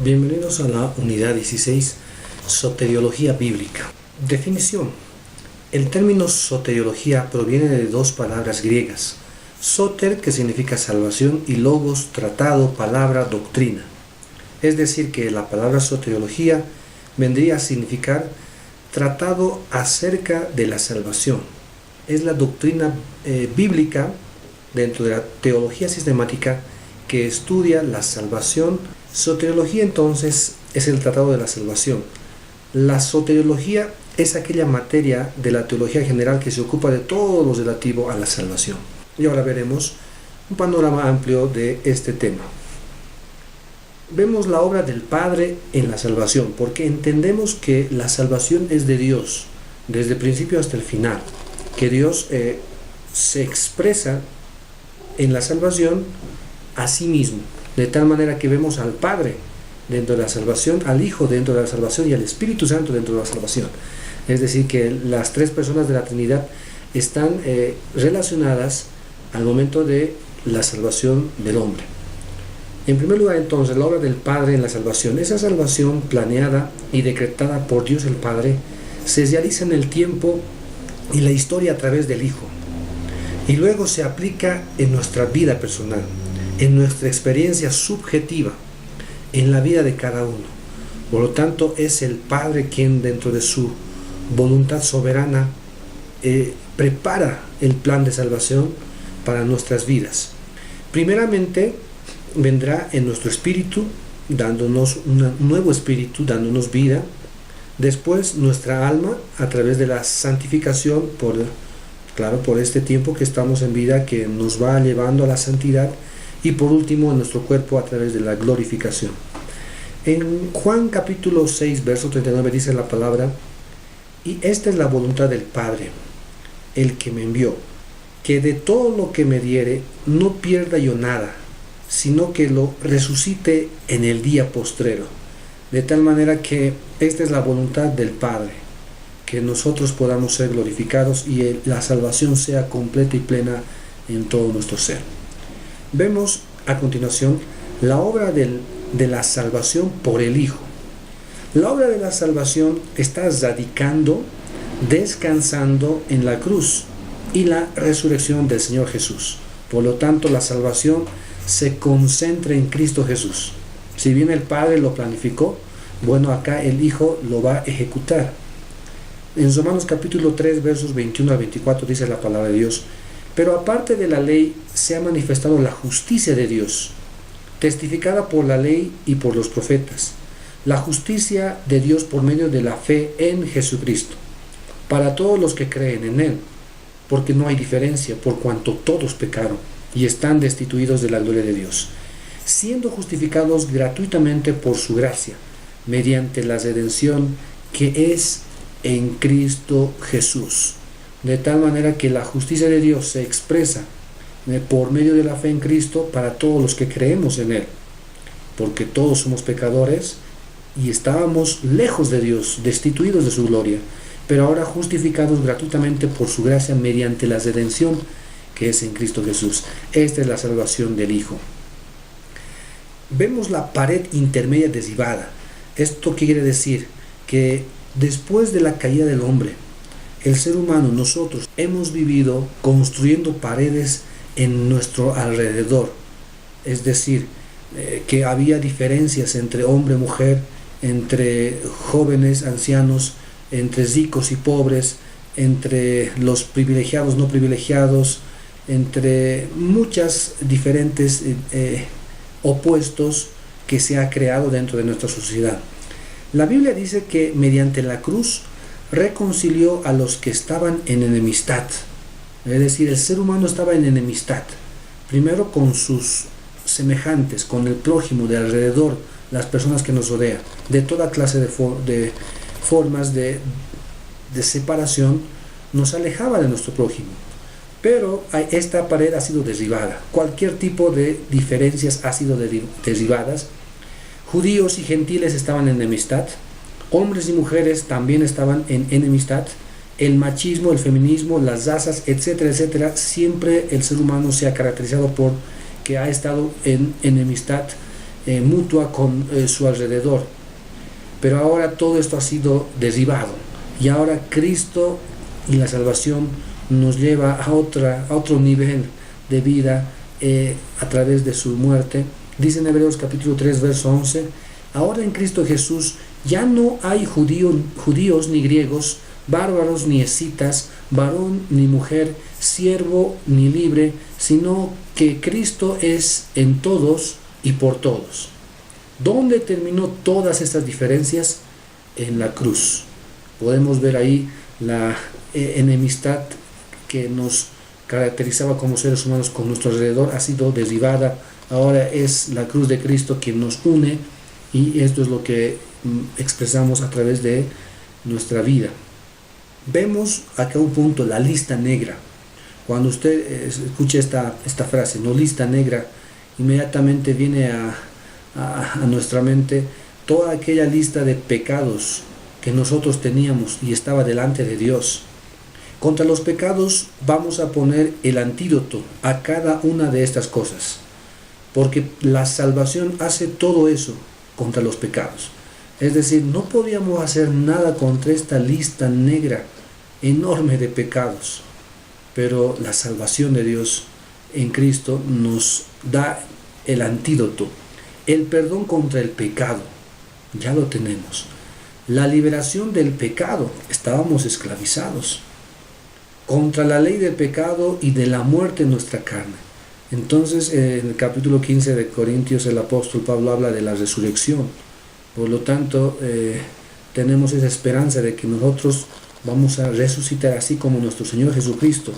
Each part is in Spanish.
Bienvenidos a la unidad 16, Soteriología Bíblica. Definición. El término soteriología proviene de dos palabras griegas. Soter, que significa salvación, y logos, tratado, palabra, doctrina. Es decir, que la palabra soteriología vendría a significar tratado acerca de la salvación. Es la doctrina bíblica dentro de la teología sistemática que estudia la salvación. Soteriología entonces es el tratado de la salvación. La soteriología es aquella materia de la teología general que se ocupa de todo lo relativo a la salvación. Y ahora veremos un panorama amplio de este tema. Vemos la obra del Padre en la salvación, porque entendemos que la salvación es de Dios, desde el principio hasta el final, que Dios se expresa en la salvación a sí mismo, de tal manera que vemos al Padre dentro de la salvación, al Hijo dentro de la salvación y al Espíritu Santo dentro de la salvación. Es decir, que las tres personas de la Trinidad están relacionadas al momento de la salvación del hombre. En primer lugar, entonces, la obra del Padre en la salvación. Esa salvación planeada y decretada por Dios el Padre se realiza en el tiempo y la historia a través del Hijo. Y luego se aplica en nuestra vida personal, en nuestra experiencia subjetiva, en la vida de cada uno. Por lo tanto, es el Padre quien dentro de su voluntad soberana prepara el plan de salvación para nuestras vidas. Primeramente, vendrá en nuestro espíritu, dándonos un nuevo espíritu, dándonos vida. Después, nuestra alma, a través de la santificación, por este tiempo que estamos en vida, que nos va llevando a la santidad. Y por último, en nuestro cuerpo, a través de la glorificación. En Juan capítulo 6, verso 39 dice la palabra: y esta es la voluntad del Padre, el que me envió, que de todo lo que me diere no pierda yo nada, sino que lo resucite en el día postrero. De tal manera que esta es la voluntad del Padre, que nosotros podamos ser glorificados y la salvación sea completa y plena en todo nuestro ser. Vemos a continuación la obra de la salvación por el Hijo. La obra de la salvación está radicando, descansando en la cruz y la resurrección del Señor Jesús. Por lo tanto, la salvación se concentra en Cristo Jesús. Si bien el Padre lo planificó, bueno, acá el Hijo lo va a ejecutar. En Romanos capítulo 3, versos 21 al 24 dice la palabra de Dios: pero aparte de la ley se ha manifestado la justicia de Dios, testificada por la ley y por los profetas, la justicia de Dios por medio de la fe en Jesucristo, para todos los que creen en Él, porque no hay diferencia, por cuanto todos pecaron y están destituidos de la gloria de Dios, siendo justificados gratuitamente por su gracia, mediante la redención que es en Cristo Jesús. De tal manera que la justicia de Dios se expresa por medio de la fe en Cristo para todos los que creemos en Él, porque todos somos pecadores y estábamos lejos de Dios, destituidos de su gloria, pero ahora justificados gratuitamente por su gracia mediante la redención que es en Cristo Jesús. Esta es la salvación del Hijo. Vemos la pared intermedia derribada. ¿Esto qué quiere decir? Que después de la caída del hombre, el ser humano, nosotros, hemos vivido construyendo paredes en nuestro alrededor. Es decir, que había diferencias entre hombre y mujer, entre jóvenes, ancianos, entre ricos y pobres, entre los privilegiados, no privilegiados, entre muchas diferentes opuestos que se ha creado dentro de nuestra sociedad. La Biblia dice que mediante la cruz reconcilió a los que estaban en enemistad. Es decir, el ser humano estaba en enemistad, primero con sus semejantes, con el prójimo de alrededor, las personas que nos rodean, de toda clase de formas de separación, nos alejaba de nuestro prójimo. Pero esta pared ha sido derribada, cualquier tipo de diferencias ha sido derribadas. Judíos y gentiles estaban en enemistad, hombres y mujeres también estaban en enemistad, el machismo, el feminismo, las razas, etcétera, etcétera. Siempre el ser humano se ha caracterizado por que ha estado en enemistad mutua con su alrededor. Pero ahora todo esto ha sido derribado y ahora Cristo y la salvación nos lleva a otro nivel de vida a través de su muerte. Dice en Hebreos capítulo 3 verso 11: ahora en Cristo Jesús ya no hay judíos ni griegos, bárbaros ni escitas, varón ni mujer, siervo ni libre, sino que Cristo es en todos y por todos. ¿Dónde terminó todas estas diferencias? En la cruz. Podemos ver ahí la enemistad que nos caracterizaba como seres humanos con nuestro alrededor ha sido derribada. Ahora es la cruz de Cristo quien nos une, y esto es lo que expresamos a través de nuestra vida. Vemos acá un punto, la lista negra. Cuando usted escucha esta frase, no, lista negra, inmediatamente viene a nuestra mente toda aquella lista de pecados que nosotros teníamos y estaba delante de Dios. Contra los pecados vamos a poner el antídoto a cada una de estas cosas, porque la salvación hace todo eso contra los pecados. Es decir, no podíamos hacer nada contra esta lista negra enorme de pecados, pero la salvación de Dios en Cristo nos da el antídoto, el perdón contra el pecado. Ya lo tenemos. La liberación del pecado, estábamos esclavizados contra la ley del pecado y de la muerte en nuestra carne. Entonces, en el capítulo 15 de Corintios, el apóstol Pablo habla de la resurrección. Por lo tanto, tenemos esa esperanza de que nosotros vamos a resucitar así como nuestro Señor Jesucristo.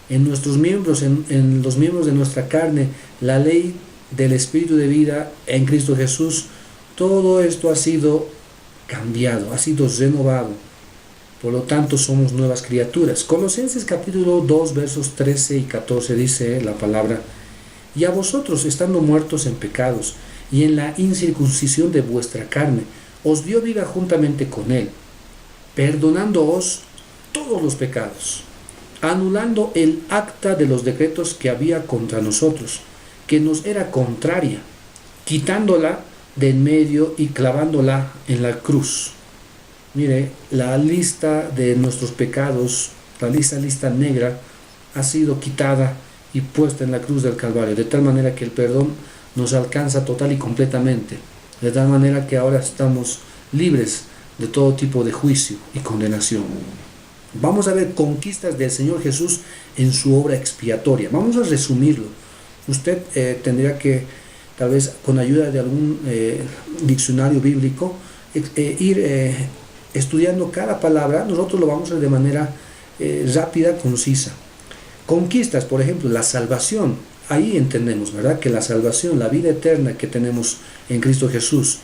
En nuestros miembros, en los miembros de nuestra carne, la ley del Espíritu de vida en Cristo Jesús, todo esto ha sido cambiado, ha sido renovado. Por lo tanto, somos nuevas criaturas. Colosenses capítulo 2 versos 13 y 14 dice la palabra: y a vosotros, estando muertos en pecados y en la incircuncisión de vuestra carne, os dio vida juntamente con él, perdonándoos todos los pecados, anulando el acta de los decretos que había contra nosotros, que nos era contraria, quitándola de en medio y clavándola en la cruz. Mire, la lista de nuestros pecados, la lista negra, ha sido quitada y puesta en la cruz del Calvario, de tal manera que el perdón nos alcanza total y completamente, de tal manera que ahora estamos libres de todo tipo de juicio y condenación. Vamos a ver conquistas del Señor Jesús en su obra expiatoria. Vamos a resumirlo. Usted tendría que, tal vez con ayuda de algún diccionario bíblico, ir estudiando cada palabra. Nosotros lo vamos a hacer de manera rápida, concisa. Conquistas, por ejemplo, la salvación. Ahí entendemos, ¿verdad?, que la salvación, la vida eterna que tenemos en Cristo Jesús.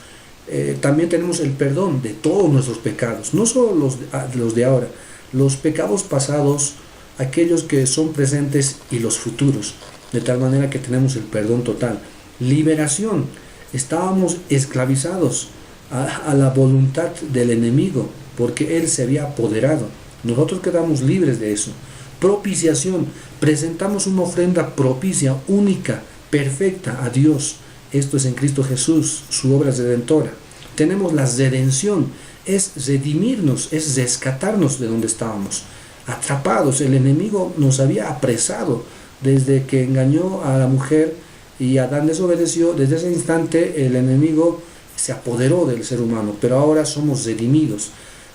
También tenemos el perdón de todos nuestros pecados, no solo los de ahora, los pecados pasados, aquellos que son presentes y los futuros, de tal manera que tenemos el perdón total. Liberación, estábamos esclavizados a la voluntad del enemigo, porque él se había apoderado. Nosotros quedamos libres de eso. Propiciación, presentamos una ofrenda propicia, única, perfecta a Dios. Esto es en Cristo Jesús, su obra redentora. Tenemos la redención, es redimirnos, es rescatarnos de donde estábamos atrapados. El enemigo nos había apresado desde que engañó a la mujer y Adán desobedeció. Desde ese instante el enemigo se apoderó del ser humano, pero ahora somos redimidos,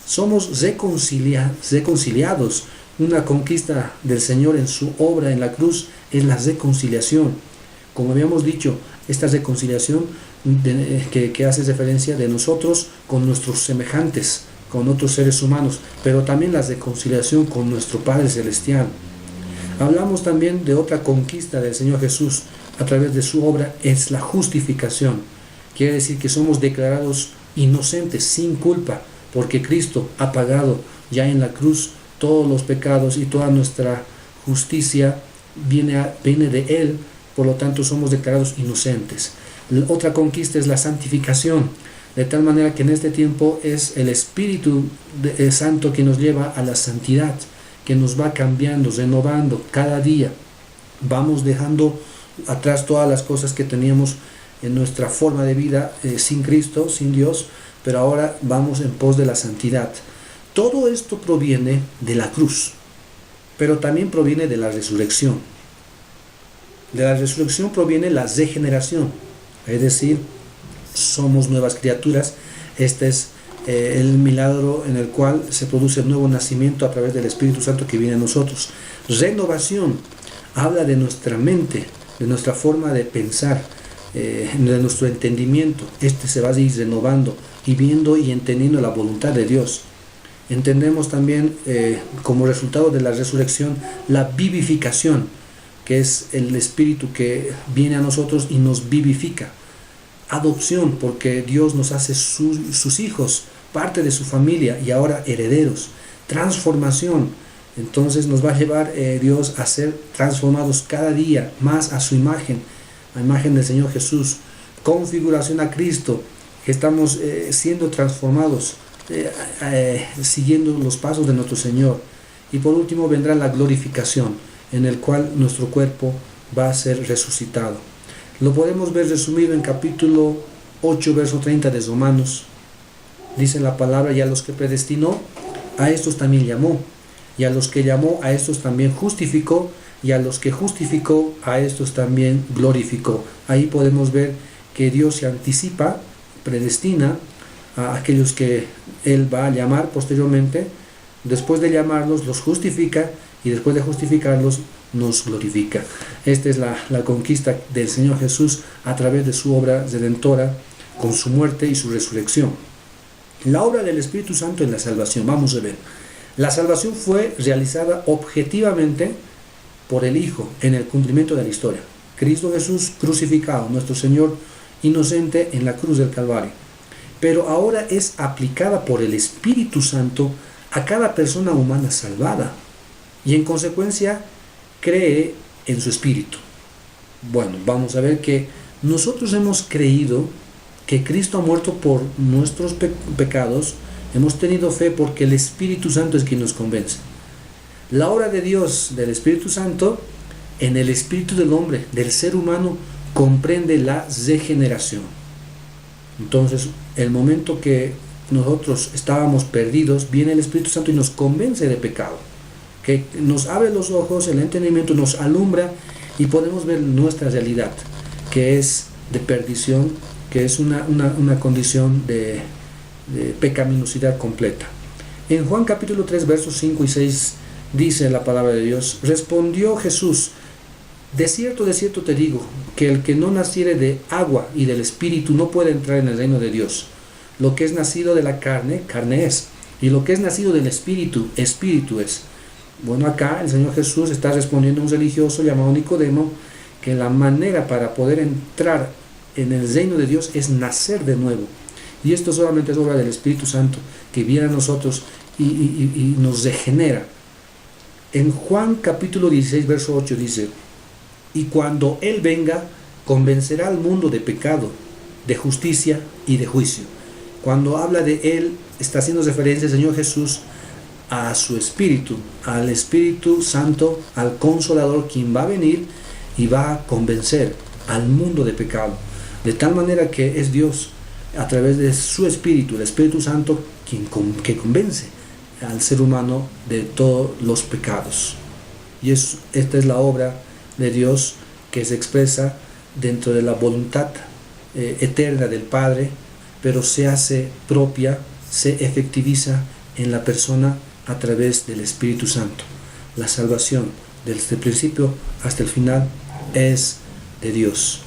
somos reconciliados. Una conquista del Señor en su obra en la cruz es la reconciliación. Como habíamos dicho, esta reconciliación que hace referencia de nosotros con nuestros semejantes, con otros seres humanos, pero también la reconciliación con nuestro Padre Celestial. Hablamos también de otra conquista del Señor Jesús a través de su obra, es la justificación. Quiere decir que somos declarados inocentes, sin culpa, porque Cristo ha pagado ya en la cruz todos los pecados y toda nuestra justicia viene de Él. Por lo tanto, somos declarados inocentes. Otra conquista es la santificación, de tal manera que en este tiempo es el Espíritu Santo que nos lleva a la santidad, que nos va cambiando, renovando cada día. Vamos dejando atrás todas las cosas que teníamos en nuestra forma de vida sin Cristo, sin Dios, pero ahora vamos en pos de la santidad. Todo esto proviene de la cruz, pero también proviene de la resurrección. De la resurrección proviene la regeneración, es decir, somos nuevas criaturas. Este es el milagro en el cual se produce el nuevo nacimiento a través del Espíritu Santo que viene a nosotros. Renovación habla de nuestra mente, de nuestra forma de pensar, de nuestro entendimiento. Este se va a ir renovando y viendo y entendiendo la voluntad de Dios. Entendemos también como resultado de la resurrección la vivificación, que es el Espíritu que viene a nosotros y nos vivifica. Adopción, porque Dios nos hace sus hijos, parte de su familia y ahora herederos. Transformación, entonces nos va a llevar Dios a ser transformados cada día más a su imagen, a imagen del Señor Jesús. Configuración a Cristo, que estamos siendo transformados, siguiendo los pasos de nuestro Señor. Y por último vendrá la glorificación, en el cual nuestro cuerpo va a ser resucitado. Lo podemos ver resumido en capítulo 8, verso 30 de Romanos. Dice la palabra: y a los que predestinó, a estos también llamó, y a los que llamó, a estos también justificó, y a los que justificó, a estos también glorificó. Ahí podemos ver que Dios se anticipa, predestina a aquellos que Él va a llamar posteriormente. Después de llamarlos, los justifica, y después de justificarlos, nos glorifica. Esta es la conquista del Señor Jesús a través de su obra redentora, con su muerte y su resurrección. La obra del Espíritu Santo en la salvación. Vamos a ver. La salvación fue realizada objetivamente por el Hijo en el cumplimiento de la historia. Cristo Jesús crucificado, nuestro Señor inocente en la cruz del Calvario. Pero ahora es aplicada por el Espíritu Santo a cada persona humana salvada, y en consecuencia cree en su Espíritu. Bueno, vamos a ver que nosotros hemos creído que Cristo ha muerto por nuestros pecados. Hemos tenido fe porque el Espíritu Santo es quien nos convence. La obra de Dios, del Espíritu Santo, en el espíritu del hombre, del ser humano, comprende la regeneración. Entonces, el momento que nosotros estábamos perdidos, viene el Espíritu Santo y nos convence de pecado, que nos abre los ojos, el entendimiento, nos alumbra y podemos ver nuestra realidad, que es de perdición, que es una condición de pecaminosidad completa. En Juan capítulo 3, versos 5 y 6 dice la palabra de Dios: respondió Jesús: de cierto te digo, que el que no naciere de agua y del Espíritu no puede entrar en el reino de Dios. Lo que es nacido de la carne, carne es, y lo que es nacido del Espíritu, Espíritu es. Bueno, acá el Señor Jesús está respondiendo a un religioso llamado Nicodemo, que la manera para poder entrar en el reino de Dios es nacer de nuevo. Y esto solamente es obra del Espíritu Santo, que viene a nosotros y nos regenera. En Juan capítulo 16, verso 8 dice: y cuando Él venga, convencerá al mundo de pecado, de justicia y de juicio. Cuando habla de Él, está haciendo referencia el Señor Jesús a su Espíritu, al Espíritu Santo, al Consolador, quien va a venir y va a convencer al mundo de pecado. De tal manera que es Dios, a través de su Espíritu, el Espíritu Santo, que convence al ser humano de todos los pecados. Y esta es la obra de Dios que se expresa dentro de la voluntad eterna del Padre, pero se hace propia, se efectiviza en la persona a través del Espíritu Santo. La salvación desde el principio hasta el final es de Dios.